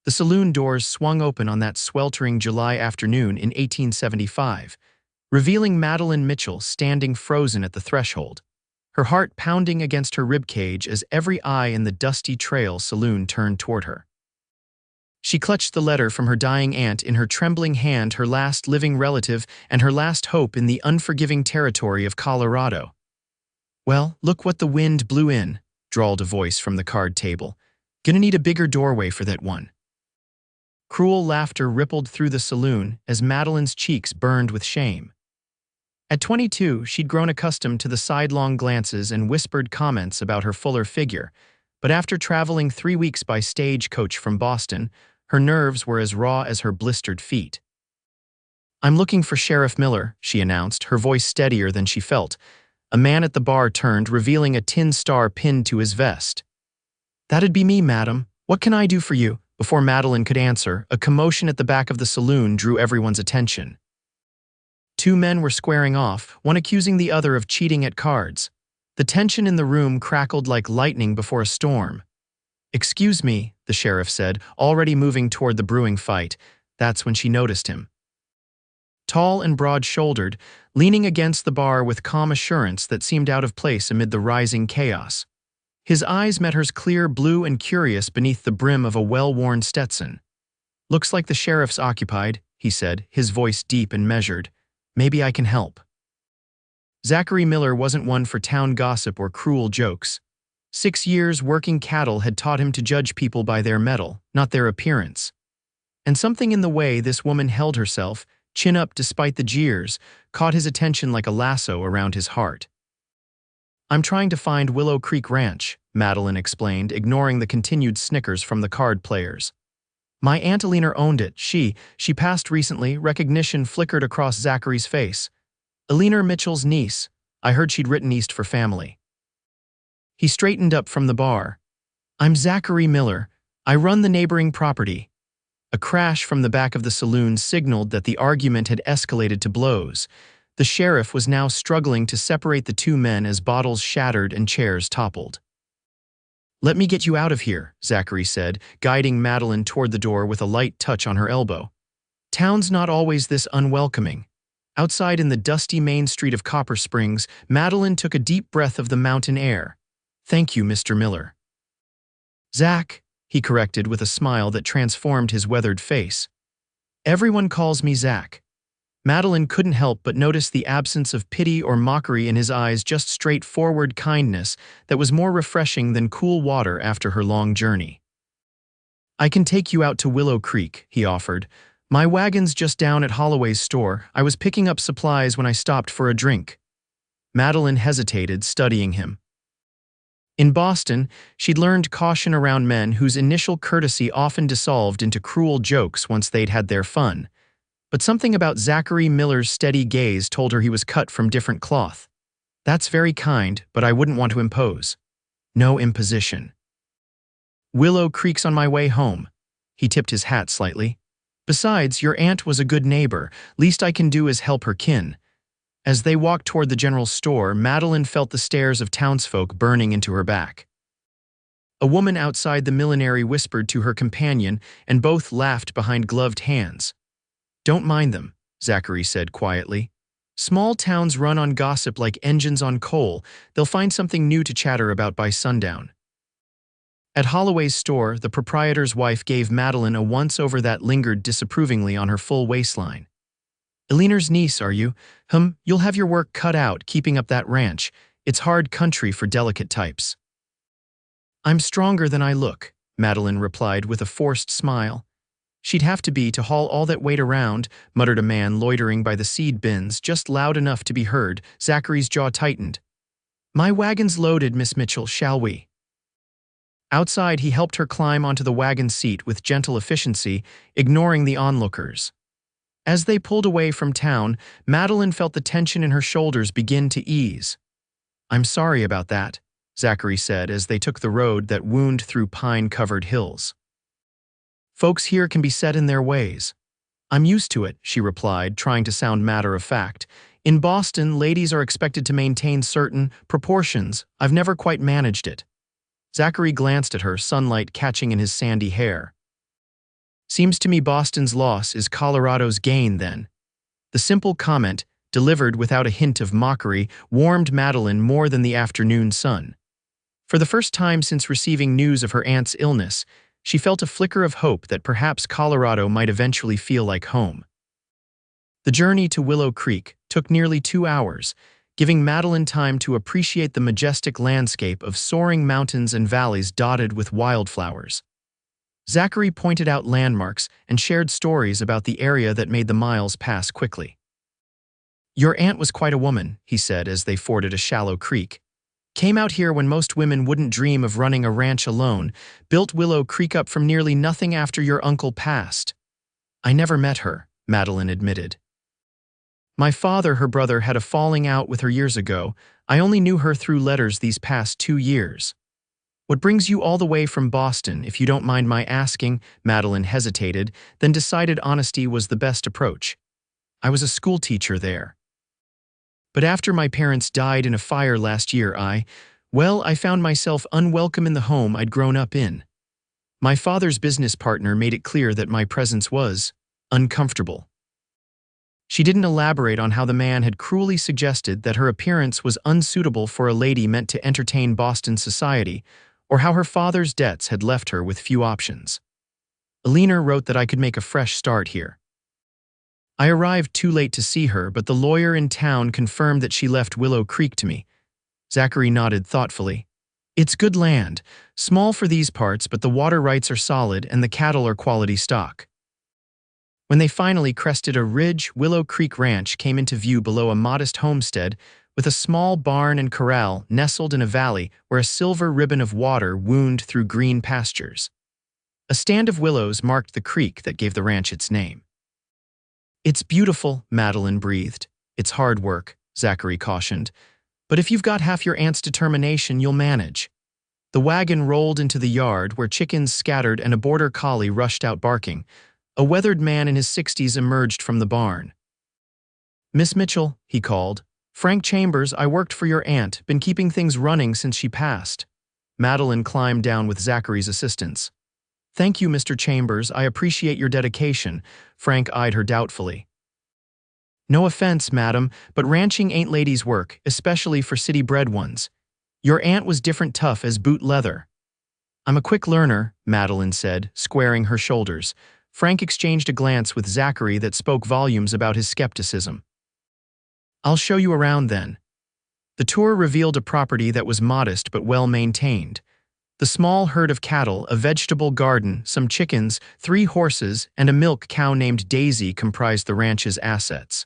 The saloon doors swung open on that sweltering July afternoon in 1875, revealing Madeline Mitchell standing frozen at the threshold, her heart pounding against her ribcage as every eye in the Dusty Trail Saloon turned toward her. She clutched the letter from her dying aunt in her trembling hand, her last living relative and her last hope in the unforgiving territory of Colorado. "Well, look what the wind blew in," drawled a voice from the card table. "Gonna need a bigger doorway for that one." Cruel laughter rippled through the saloon as Madeline's cheeks burned with shame. At 22, she'd grown accustomed to the sidelong glances and whispered comments about her fuller figure, but after traveling 3 weeks by stagecoach from Boston, her nerves were as raw as her blistered feet. "I'm looking for Sheriff Miller," she announced, her voice steadier than she felt. A man at the bar turned, revealing a tin star pinned to his vest. "That'd be me, madam. What can I do for you?" Before Madeline could answer, a commotion at the back of the saloon drew everyone's attention. 2 men were squaring off, one accusing the other of cheating at cards. The tension in the room crackled like lightning before a storm. "Excuse me," the sheriff said, already moving toward the brewing fight. That's when she noticed him. Tall and broad-shouldered, leaning against the bar with calm assurance that seemed out of place amid the rising chaos. His eyes met hers, clear, blue, and curious beneath the brim of a well-worn Stetson. "Looks like the sheriff's occupied," he said, his voice deep and measured. "Maybe I can help." Zachary Miller wasn't one for town gossip or cruel jokes. 6 years working cattle had taught him to judge people by their mettle, not their appearance. And something in the way this woman held herself, chin up despite the jeers, caught his attention like a lasso around his heart. "I'm trying to find Willow Creek Ranch," Madeline explained, ignoring the continued snickers from the card players. "My Aunt Alina owned it. She passed recently." Recognition flickered across Zachary's face. "Alina Mitchell's niece. I heard she'd written east for family." He straightened up from the bar. "I'm Zachary Miller. I run the neighboring property." A crash from the back of the saloon signaled that the argument had escalated to blows. The sheriff was now struggling to separate the 2 men as bottles shattered and chairs toppled. "Let me get you out of here," Zachary said, guiding Madeline toward the door with a light touch on her elbow. "Town's not always this unwelcoming." Outside in the dusty main street of Copper Springs, Madeline took a deep breath of the mountain air. "Thank you, Mr. Miller." "Zach," he corrected with a smile that transformed his weathered face. "Everyone calls me Zach." Madeline couldn't help but notice the absence of pity or mockery in his eyes, just straightforward kindness that was more refreshing than cool water after her long journey. "I can take you out to Willow Creek," he offered. "My wagon's just down at Holloway's store. I was picking up supplies when I stopped for a drink." Madeline hesitated, studying him. In Boston, she'd learned caution around men whose initial courtesy often dissolved into cruel jokes once they'd had their fun. But something about Zachary Miller's steady gaze told her he was cut from different cloth. "That's very kind, but I wouldn't want to impose." "No imposition." "Willow Creek's on my way home." He tipped his hat slightly. "Besides, your aunt was a good neighbor. Least I can do is help her kin." As they walked toward the general store, Madeline felt the stares of townsfolk burning into her back. A woman outside the millinery whispered to her companion, and both laughed behind gloved hands. "Don't mind them," Zachary said quietly. "Small towns run on gossip like engines on coal. They'll find something new to chatter about by sundown." At Holloway's store, the proprietor's wife gave Madeline a once-over that lingered disapprovingly on her full waistline. "Alina's niece, are you? You'll have your work cut out keeping up that ranch. It's hard country for delicate types." "I'm stronger than I look," Madeline replied with a forced smile. "She'd have to be to haul all that weight around," muttered a man loitering by the seed bins, just loud enough to be heard. Zachary's jaw tightened. "My wagon's loaded, Miss Mitchell, shall we?" Outside, he helped her climb onto the wagon seat with gentle efficiency, ignoring the onlookers. As they pulled away from town, Madeline felt the tension in her shoulders begin to ease. "I'm sorry about that," Zachary said as they took the road that wound through pine-covered hills. "Folks here can be set in their ways." "I'm used to it," she replied, trying to sound matter-of-fact. "In Boston, ladies are expected to maintain certain proportions. I've never quite managed it." Zachary glanced at her, sunlight catching in his sandy hair. Seems to me Boston's loss is Colorado's gain then. The simple comment, delivered without a hint of mockery, warmed Madeline more than the afternoon sun. For the first time since receiving news of her aunt's illness, she felt a flicker of hope that perhaps Colorado might eventually feel like home. The journey to Willow Creek took nearly 2 hours, giving Madeline time to appreciate the majestic landscape of soaring mountains and valleys dotted with wildflowers. Zachary pointed out landmarks and shared stories about the area that made the miles pass quickly. "Your aunt was quite a woman," he said as they forded a shallow creek. "Came out here when most women wouldn't dream of running a ranch alone, built Willow Creek up from nearly nothing after your uncle passed." "I never met her," Madeline admitted. "My father, her brother, had a falling out with her years ago. I only knew her through letters these past 2 years." "What brings you all the way from Boston, if you don't mind my asking?" Madeline hesitated, then decided honesty was the best approach. "I was a schoolteacher there. But after my parents died in a fire last year, I found myself unwelcome in the home I'd grown up in. My father's business partner made it clear that my presence was uncomfortable." She didn't elaborate on how the man had cruelly suggested that her appearance was unsuitable for a lady meant to entertain Boston society, or how her father's debts had left her with few options. "Alina wrote that I could make a fresh start here. I arrived too late to see her, but the lawyer in town confirmed that she left Willow Creek to me." Zachary nodded thoughtfully. "It's good land, small for these parts, but the water rights are solid and the cattle are quality stock." When they finally crested a ridge, Willow Creek Ranch came into view below a modest homestead with a small barn and corral nestled in a valley where a silver ribbon of water wound through green pastures. A stand of willows marked the creek that gave the ranch its name. "It's beautiful," Madeline breathed. "It's hard work," Zachary cautioned. "But if you've got half your aunt's determination, you'll manage." The wagon rolled into the yard where chickens scattered and a border collie rushed out barking. A weathered man in his 60s emerged from the barn. "Miss Mitchell," he called. "Frank Chambers, I worked for your aunt, been keeping things running since she passed." Madeline climbed down with Zachary's assistance. "Thank you, Mr. Chambers, I appreciate your dedication." Frank eyed her doubtfully. "No offense, madam, but ranching ain't ladies' work, especially for city-bred ones. Your aunt was different tough as boot leather." "I'm a quick learner," Madeline said, squaring her shoulders. Frank exchanged a glance with Zachary that spoke volumes about his skepticism. "I'll show you around then." The tour revealed a property that was modest but well-maintained. The small herd of cattle, a vegetable garden, some chickens, 3 horses, and a milk cow named Daisy comprised the ranch's assets.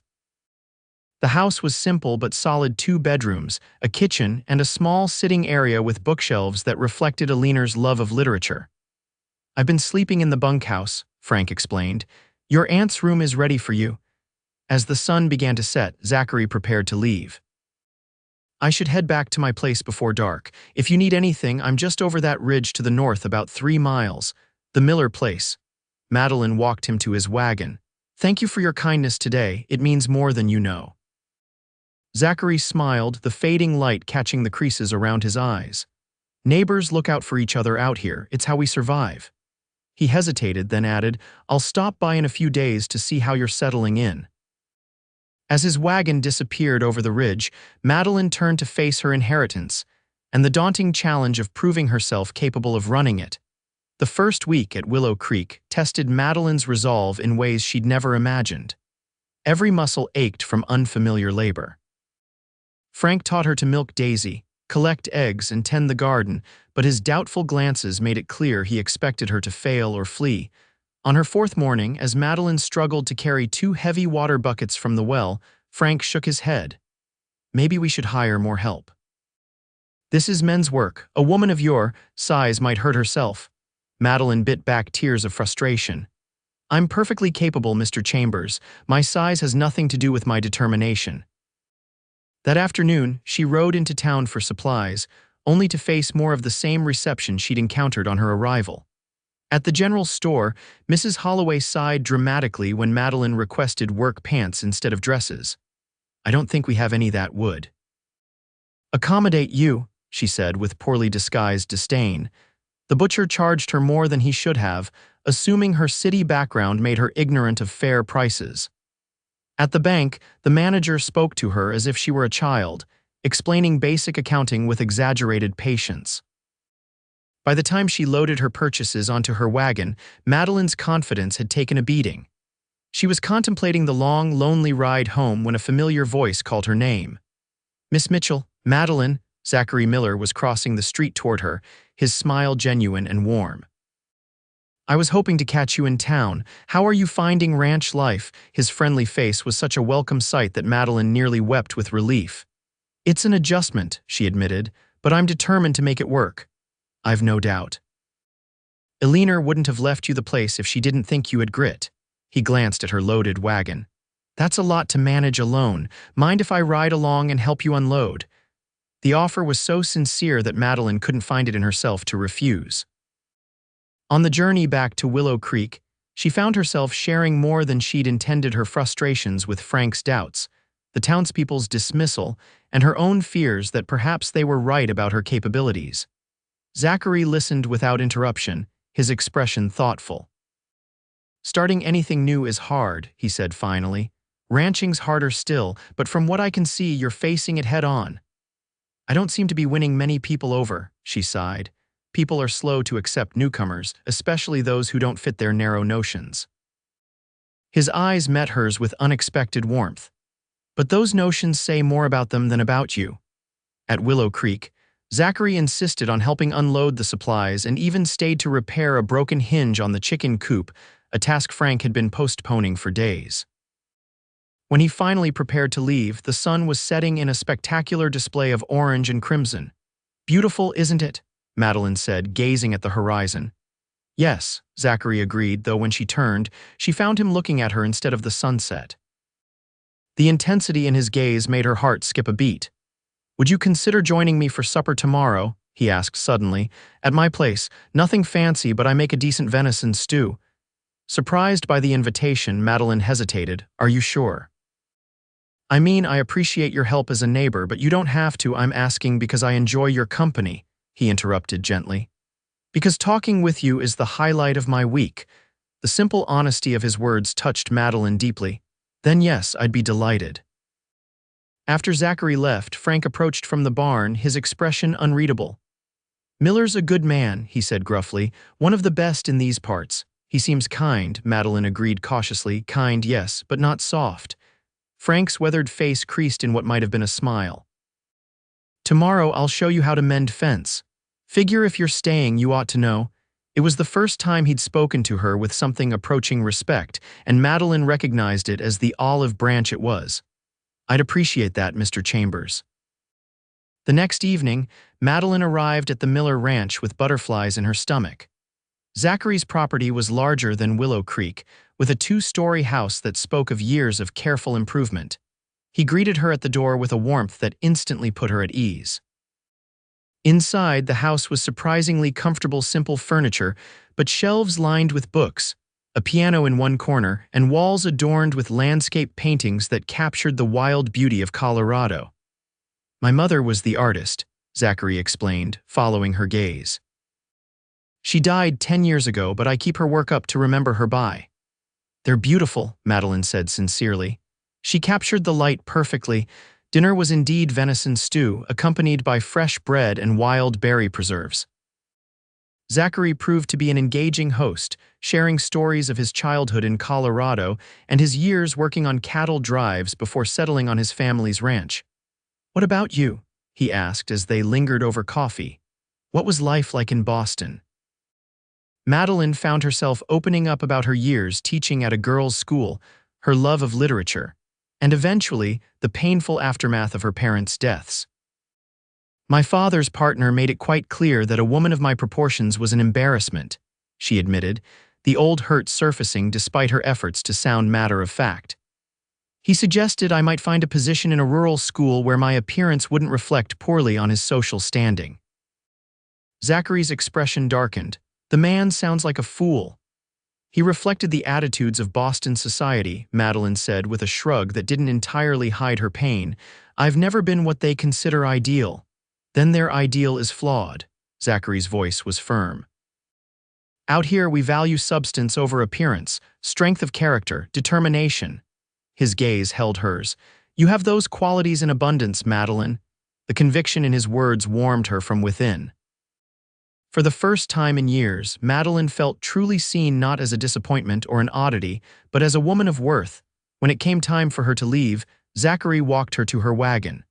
The house was simple but solid, 2 bedrooms, a kitchen, and a small sitting area with bookshelves that reflected Alina's love of literature. "I've been sleeping in the bunkhouse," Frank explained. "Your aunt's room is ready for you." As the sun began to set, Zachary prepared to leave. "I should head back to my place before dark. If you need anything, I'm just over that ridge to the north about 3 miles. The Miller place." Madeline walked him to his wagon. "Thank you for your kindness today. It means more than you know." Zachary smiled, the fading light catching the creases around his eyes. "Neighbors look out for each other out here. It's how we survive." He hesitated, then added, "I'll stop by in a few days to see how you're settling in." As his wagon disappeared over the ridge, Madeline turned to face her inheritance and the daunting challenge of proving herself capable of running it. The first week at Willow Creek tested Madeline's resolve in ways she'd never imagined. Every muscle ached from unfamiliar labor. Frank taught her to milk Daisy, collect eggs, and tend the garden, but his doubtful glances made it clear he expected her to fail or flee. On her 4th morning, as Madeline struggled to carry 2 heavy water buckets from the well, Frank shook his head. "Maybe we should hire more help. This is men's work. A woman of your size might hurt herself." Madeline bit back tears of frustration. "I'm perfectly capable, Mr. Chambers. My size has nothing to do with my determination." That afternoon, she rode into town for supplies, only to face more of the same reception she'd encountered on her arrival. At the general store, Mrs. Holloway sighed dramatically when Madeline requested work pants instead of dresses. "I don't think we have any that would accommodate you," she said with poorly disguised disdain. The butcher charged her more than he should have, assuming her city background made her ignorant of fair prices. At the bank, the manager spoke to her as if she were a child, explaining basic accounting with exaggerated patience. By the time she loaded her purchases onto her wagon, Madeline's confidence had taken a beating. She was contemplating the long, lonely ride home when a familiar voice called her name. "Miss Mitchell, Madeline." Zachary Miller was crossing the street toward her, his smile genuine and warm. "I was hoping to catch you in town. How are you finding ranch life?" His friendly face was such a welcome sight that Madeline nearly wept with relief. "It's an adjustment," she admitted, "but I'm determined to make it work." "I've no doubt." "Eleanor wouldn't have left you the place if she didn't think you had grit." He glanced at her loaded wagon. "That's a lot to manage alone. Mind if I ride along and help you unload?" The offer was so sincere that Madeline couldn't find it in herself to refuse. On the journey back to Willow Creek, she found herself sharing more than she'd intended, her frustrations with Frank's doubts, the townspeople's dismissal, and her own fears that perhaps they were right about her capabilities. Zachary listened without interruption, his expression thoughtful. "Starting anything new is hard," he said finally. "Ranching's harder still, but from what I can see, you're facing it head on." "I don't seem to be winning many people over," she sighed. "People are slow to accept newcomers, especially those who don't fit their narrow notions." His eyes met hers with unexpected warmth. "But those notions say more about them than about you." At Willow Creek, Zachary insisted on helping unload the supplies and even stayed to repair a broken hinge on the chicken coop, a task Frank had been postponing for days. When he finally prepared to leave, the sun was setting in a spectacular display of orange and crimson. "Beautiful, isn't it?" Madeline said, gazing at the horizon. "Yes," Zachary agreed, though when she turned, she found him looking at her instead of the sunset. The intensity in his gaze made her heart skip a beat. "Would you consider joining me for supper tomorrow?" he asked suddenly. "At my place, nothing fancy, but I make a decent venison stew." Surprised by the invitation, Madeline hesitated. "Are you sure?" "I mean, I appreciate your help as a neighbor, but you don't have to. I'm asking because I enjoy your company," he interrupted gently. "Because talking with you is the highlight of my week." The simple honesty of his words touched Madeline deeply. "Then yes, I'd be delighted." After Zachary left, Frank approached from the barn, his expression unreadable. "Miller's a good man," he said gruffly, "one of the best in these parts." "He seems kind," Madeline agreed cautiously. "Kind, yes, but not soft." Frank's weathered face creased in what might have been a smile. "Tomorrow I'll show you how to mend fence. Figure if you're staying, you ought to know." It was the first time he'd spoken to her with something approaching respect, and Madeline recognized it as the olive branch it was. "I'd appreciate that, Mr. Chambers." The next evening, Madeline arrived at the Miller Ranch with butterflies in her stomach. Zachary's property was larger than Willow Creek, with a two-story house that spoke of years of careful improvement. He greeted her at the door with a warmth that instantly put her at ease. Inside, the house was surprisingly comfortable, simple furniture, but shelves lined with books, a piano in one corner, and walls adorned with landscape paintings that captured the wild beauty of Colorado. "My mother was the artist," Zachary explained, following her gaze. "She died 10 years ago, but I keep her work up to remember her by." "They're beautiful," Madeline said sincerely. She captured the light perfectly. Dinner was indeed venison stew, accompanied by fresh bread and wild berry preserves. Zachary proved to be an engaging host, sharing stories of his childhood in Colorado and his years working on cattle drives before settling on his family's ranch. "What about you?" he asked as they lingered over coffee. "What was life like in Boston?" Madeline found herself opening up about her years teaching at a girls' school, her love of literature, and eventually the painful aftermath of her parents' deaths. "My father's partner made it quite clear that a woman of my proportions was an embarrassment," she admitted, the old hurt surfacing despite her efforts to sound matter-of-fact. "He suggested I might find a position in a rural school where my appearance wouldn't reflect poorly on his social standing." Zachary's expression darkened. "The man sounds like a fool." "He reflected the attitudes of Boston society," Madeline said with a shrug that didn't entirely hide her pain. "I've never been what they consider ideal." "Then their ideal is flawed." Zachary's voice was firm. Out here, we value substance over appearance, strength of character, determination. His gaze held hers. You have those qualities in abundance, Madeline. The conviction in his words warmed her from within. For the first time in years, Madeline felt truly seen not as a disappointment or an oddity, but as a woman of worth. When it came time for her to leave, Zachary walked her to her wagon.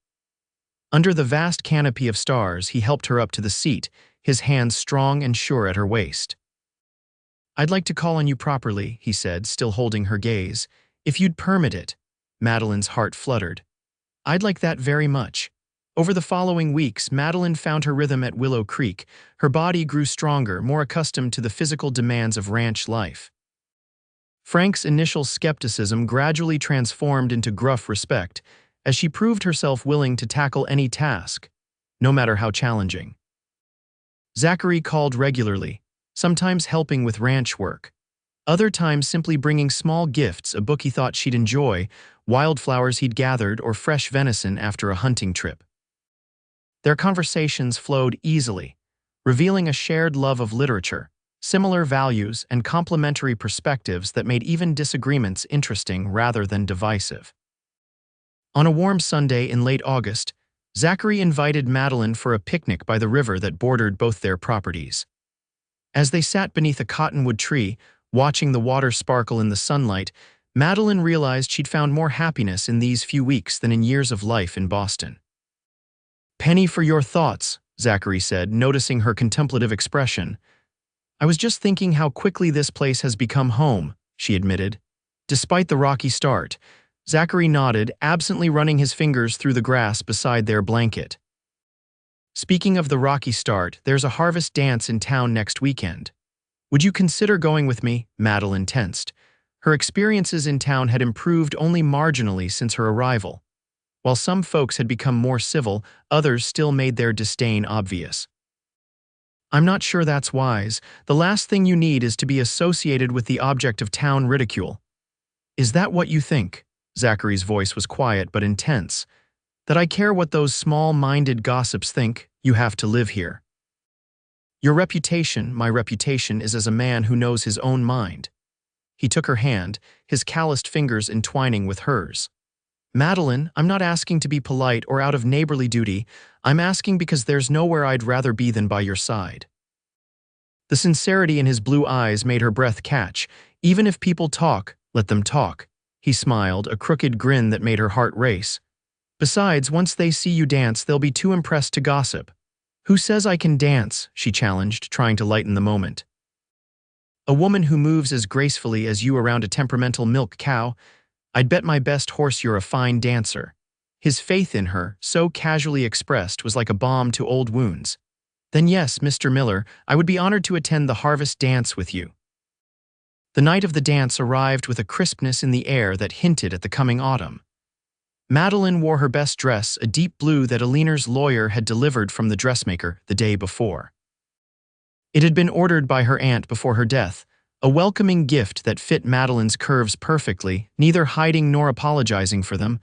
Under the vast canopy of stars, he helped her up to the seat, his hands strong and sure at her waist. I'd like to call on you properly, he said, still holding her gaze. If you'd permit it. Madeline's heart fluttered. I'd like that very much. Over the following weeks, Madeline found her rhythm at Willow Creek. Her body grew stronger, more accustomed to the physical demands of ranch life. Frank's initial skepticism gradually transformed into gruff respect as she proved herself willing to tackle any task, no matter how challenging. Zachary called regularly, sometimes helping with ranch work, other times simply bringing small gifts, a book he thought she'd enjoy, wildflowers he'd gathered, or fresh venison after a hunting trip. Their conversations flowed easily, revealing a shared love of literature, similar values, and complementary perspectives that made even disagreements interesting rather than divisive. On a warm Sunday in late August, Zachary invited Madeline for a picnic by the river that bordered both their properties. As they sat beneath a cottonwood tree, watching the water sparkle in the sunlight, Madeline realized she'd found more happiness in these few weeks than in years of life in Boston. "Penny for your thoughts," Zachary said, noticing her contemplative expression. "I was just thinking how quickly this place has become home," she admitted. Despite the rocky start, Zachary nodded, absently running his fingers through the grass beside their blanket. "Speaking of the rocky start, there's a harvest dance in town next weekend. Would you consider going with me?" Madeline tensed. Her experiences in town had improved only marginally since her arrival. While some folks had become more civil, others still made their disdain obvious. "I'm not sure that's wise. The last thing you need is to be associated with the object of town ridicule." "Is that what you think?" Zachary's voice was quiet but intense. "That I care what those small-minded gossips think? You have to live here." "Your reputation, my reputation, is as a man who knows his own mind." He took her hand, his calloused fingers entwining with hers. "Madeline, I'm not asking to be polite or out of neighborly duty. I'm asking because there's nowhere I'd rather be than by your side." The sincerity in his blue eyes made her breath catch. "Even if people talk, let them talk." He smiled, a crooked grin that made her heart race. "Besides, once they see you dance, they'll be too impressed to gossip." "Who says I can dance?" she challenged, trying to lighten the moment. "A woman who moves as gracefully as you around a temperamental milk cow. I'd bet my best horse you're a fine dancer." His faith in her, so casually expressed, was like a balm to old wounds. "Then yes, Mr. Miller, I would be honored to attend the harvest dance with you." The night of the dance arrived with a crispness in the air that hinted at the coming autumn. Madeline wore her best dress, a deep blue that Aliner's lawyer had delivered from the dressmaker the day before. It had been ordered by her aunt before her death, a welcoming gift that fit Madeline's curves perfectly, neither hiding nor apologizing for them.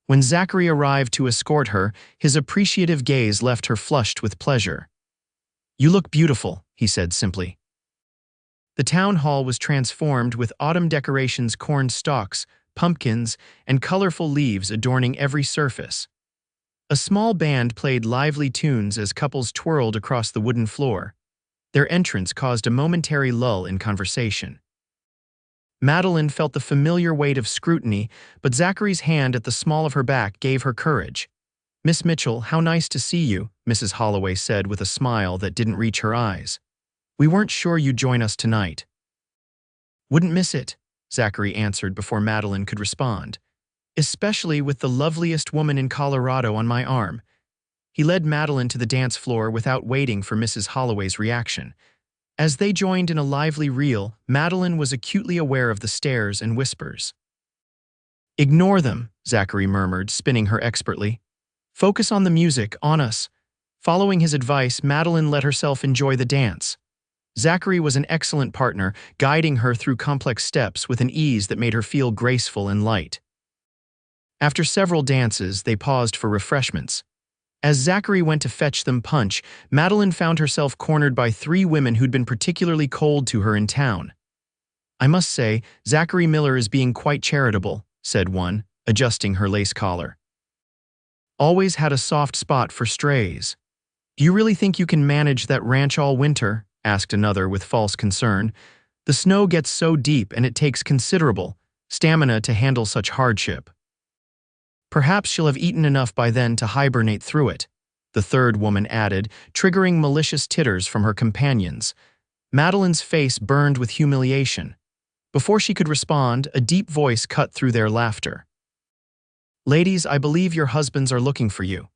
When Zachary arrived to escort her, his appreciative gaze left her flushed with pleasure. "You look beautiful," he said simply. The town hall was transformed with autumn decorations, corn stalks, pumpkins, and colorful leaves adorning every surface. A small band played lively tunes as couples twirled across the wooden floor. Their entrance caused a momentary lull in conversation. Madeline felt the familiar weight of scrutiny, but Zachary's hand at the small of her back gave her courage. "Miss Mitchell, how nice to see you," Mrs. Holloway said with a smile that didn't reach her eyes. "We weren't sure you'd join us tonight." "Wouldn't miss it," Zachary answered before Madeline could respond. "Especially with the loveliest woman in Colorado on my arm." He led Madeline to the dance floor without waiting for Mrs. Holloway's reaction. As they joined in a lively reel, Madeline was acutely aware of the stares and whispers. "Ignore them," Zachary murmured, spinning her expertly. "Focus on the music, on us." Following his advice, Madeline let herself enjoy the dance. Zachary was an excellent partner, guiding her through complex steps with an ease that made her feel graceful and light. After several dances, they paused for refreshments. As Zachary went to fetch them punch, Madeline found herself cornered by three women who'd been particularly cold to her in town. "I must say, Zachary Miller is being quite charitable," said one, adjusting her lace collar. "Always had a soft spot for strays." "Do you really think you can manage that ranch all winter?" asked another with false concern. "The snow gets so deep and it takes considerable stamina to handle such hardship." "Perhaps she'll have eaten enough by then to hibernate through it," the third woman added, triggering malicious titters from her companions. Madeline's face burned with humiliation. Before she could respond, a deep voice cut through their laughter. "Ladies, I believe your husbands are looking for you."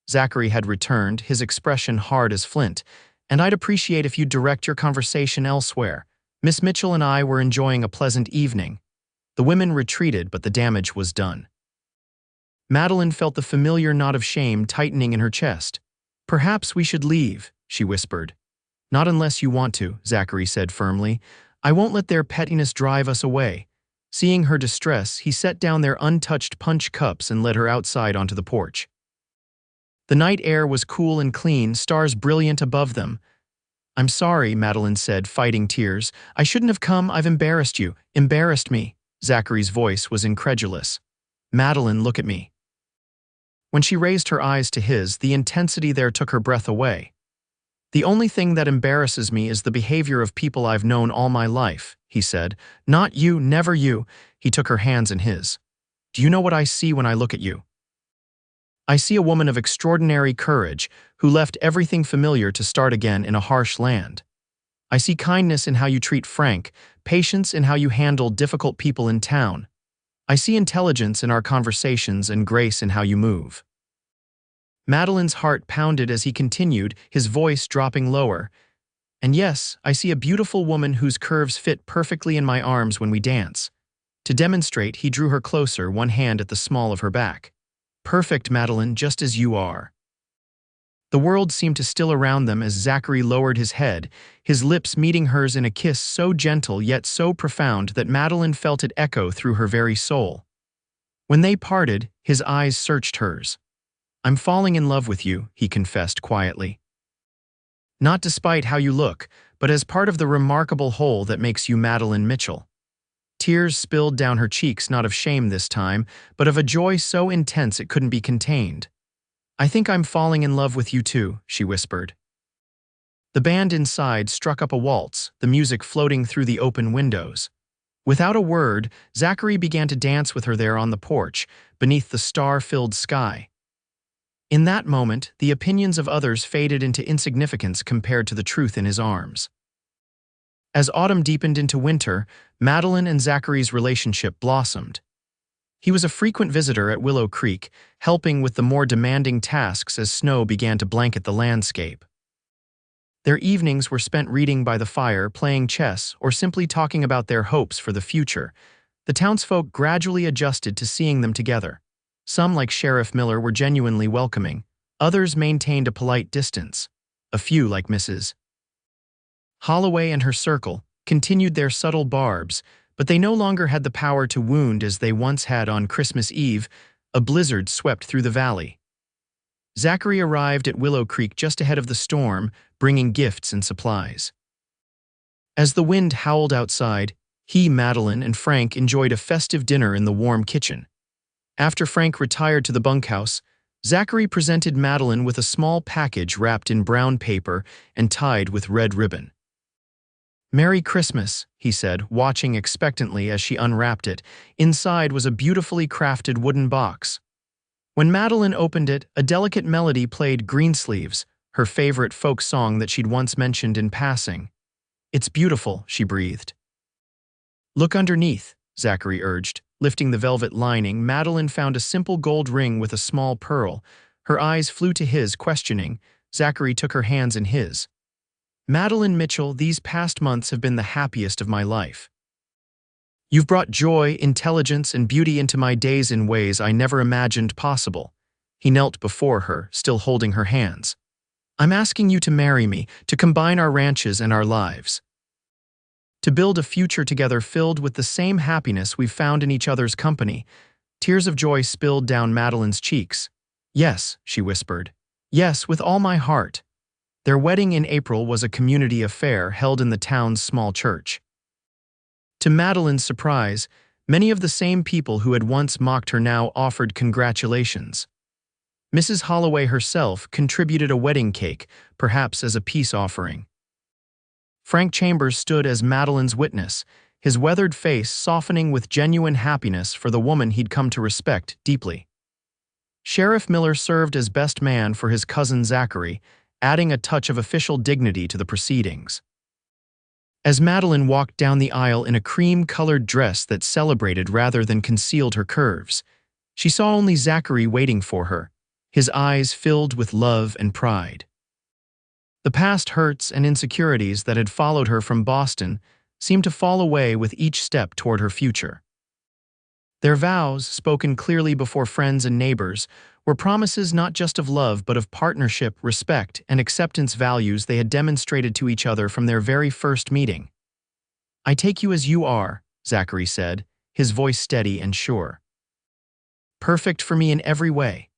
Zachary had returned, his expression hard as flint. "And I'd appreciate if you'd direct your conversation elsewhere. Miss Mitchell and I were enjoying a pleasant evening." The women retreated, but the damage was done. Madeline felt the familiar knot of shame tightening in her chest. "Perhaps we should leave," she whispered. "Not unless you want to," Zachary said firmly. "I won't let their pettiness drive us away." Seeing her distress, he set down their untouched punch cups and led her outside onto the porch. The night air was cool and clean, stars brilliant above them. "I'm sorry," Madeline said, fighting tears. "I shouldn't have come. I've embarrassed you." "Embarrassed me?" Zachary's voice was incredulous. "Madeline, look at me." When she raised her eyes to his, the intensity there took her breath away. "The only thing that embarrasses me is the behavior of people I've known all my life," he said. "Not you, never you." He took her hands in his. "Do you know what I see when I look at you? I see a woman of extraordinary courage who left everything familiar to start again in a harsh land. I see kindness in how you treat Frank, patience in how you handle difficult people in town. I see intelligence in our conversations and grace in how you move." Madeline's heart pounded as he continued, his voice dropping lower. "And yes, I see a beautiful woman whose curves fit perfectly in my arms when we dance." To demonstrate, he drew her closer, one hand at the small of her back. "Perfect, Madeline, just as you are." The world seemed to still around them as Zachary lowered his head, his lips meeting hers in a kiss so gentle yet so profound that Madeline felt it echo through her very soul. When they parted, his eyes searched hers. "I'm falling in love with you," he confessed quietly. "Not despite how you look, but as part of the remarkable whole that makes you Madeline Mitchell." Tears spilled down her cheeks, not of shame this time, but of a joy so intense it couldn't be contained. "I think I'm falling in love with you too," she whispered. The band inside struck up a waltz, the music floating through the open windows. Without a word, Zachary began to dance with her there on the porch, beneath the star-filled sky. In that moment, the opinions of others faded into insignificance compared to the truth in his arms. As autumn deepened into winter, Madeline and Zachary's relationship blossomed. He was a frequent visitor at Willow Creek, helping with the more demanding tasks as snow began to blanket the landscape. Their evenings were spent reading by the fire, playing chess, or simply talking about their hopes for the future. The townsfolk gradually adjusted to seeing them together. Some, like Sheriff Miller, were genuinely welcoming. Others maintained a polite distance. A few, like Mrs. Holloway and her circle, continued their subtle barbs, but they no longer had the power to wound as they once had on Christmas Eve. A blizzard swept through the valley. Zachary arrived at Willow Creek just ahead of the storm, bringing gifts and supplies. As the wind howled outside, he, Madeline, and Frank enjoyed a festive dinner in the warm kitchen. After Frank retired to the bunkhouse, Zachary presented Madeline with a small package wrapped in brown paper and tied with red ribbon. "Merry Christmas," he said, watching expectantly as she unwrapped it. Inside was a beautifully crafted wooden box. When Madeline opened it, a delicate melody played Greensleeves, her favorite folk song that she'd once mentioned in passing. "It's beautiful," she breathed. "Look underneath," Zachary urged. Lifting the velvet lining, Madeline found a simple gold ring with a small pearl. Her eyes flew to his, questioning. Zachary took her hands in his. "Madeline Mitchell, these past months have been the happiest of my life. You've brought joy, intelligence, and beauty into my days in ways I never imagined possible." He knelt before her, still holding her hands. "I'm asking you to marry me, to combine our ranches and our lives. To build a future together filled with the same happiness we've found in each other's company." Tears of joy spilled down Madeline's cheeks. "Yes," she whispered. Yes, with all my heart. Their wedding in April was a community affair held in the town's small church. To Madeline's surprise, many of the same people who had once mocked her now offered congratulations. Mrs. Holloway herself contributed a wedding cake, perhaps as a peace offering. Frank Chambers stood as Madeline's witness, his weathered face softening with genuine happiness for the woman he'd come to respect deeply. Sheriff Miller served as best man for his cousin Zachary, adding a touch of official dignity to the proceedings. As Madeline walked down the aisle in a cream-colored dress that celebrated rather than concealed her curves, she saw only Zachary waiting for her, his eyes filled with love and pride. The past hurts and insecurities that had followed her from Boston seemed to fall away with each step toward her future. Their vows, spoken clearly before friends and neighbors, were promises not just of love but of partnership, respect, and acceptance, values they had demonstrated to each other from their very first meeting. "I take you as you are," Zachary said, his voice steady and sure. "Perfect for me in every way."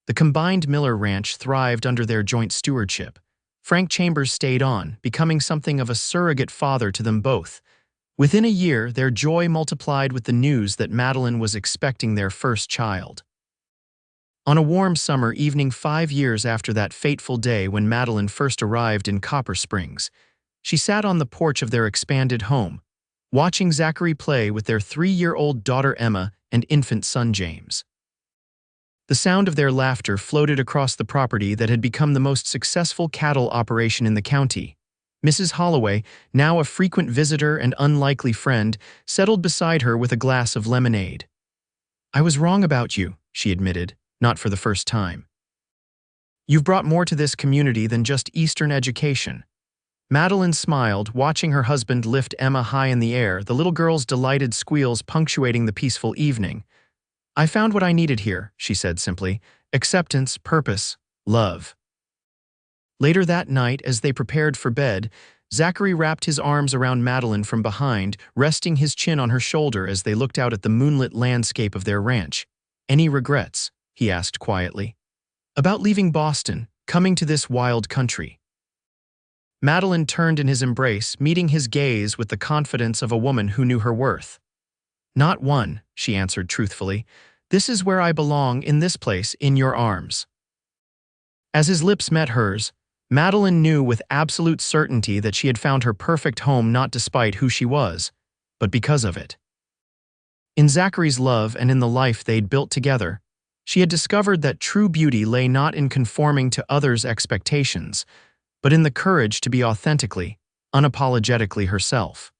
The combined Miller ranch thrived under their joint stewardship. Frank Chambers stayed on, becoming something of a surrogate father to them both. Within a year, their joy multiplied with the news that Madeline was expecting their first child. On a warm summer evening 5 years after that fateful day when Madeline first arrived in Copper Springs, she sat on the porch of their expanded home, watching Zachary play with their 3-year-old daughter Emma and infant son James. The sound of their laughter floated across the property that had become the most successful cattle operation in the county. Mrs. Holloway, now a frequent visitor and unlikely friend, settled beside her with a glass of lemonade. "I was wrong about you," she admitted, not for the first time. "You've brought more to this community than just Eastern education." Madeline smiled, watching her husband lift Emma high in the air, the little girl's delighted squeals punctuating the peaceful evening. "I found what I needed here," she said simply. "Acceptance, purpose, love." Later that night, as they prepared for bed, Zachary wrapped his arms around Madeline from behind, resting his chin on her shoulder as they looked out at the moonlit landscape of their ranch. "Any regrets?" he asked quietly. "About leaving Boston, coming to this wild country?" Madeline turned in his embrace, meeting his gaze with the confidence of a woman who knew her worth. "Not one," she answered truthfully. "This is where I belong, in this place, in your arms." As his lips met hers, Madeline knew with absolute certainty that she had found her perfect home not despite who she was, but because of it. In Zachary's love and in the life they'd built together, she had discovered that true beauty lay not in conforming to others' expectations, but in the courage to be authentically, unapologetically herself.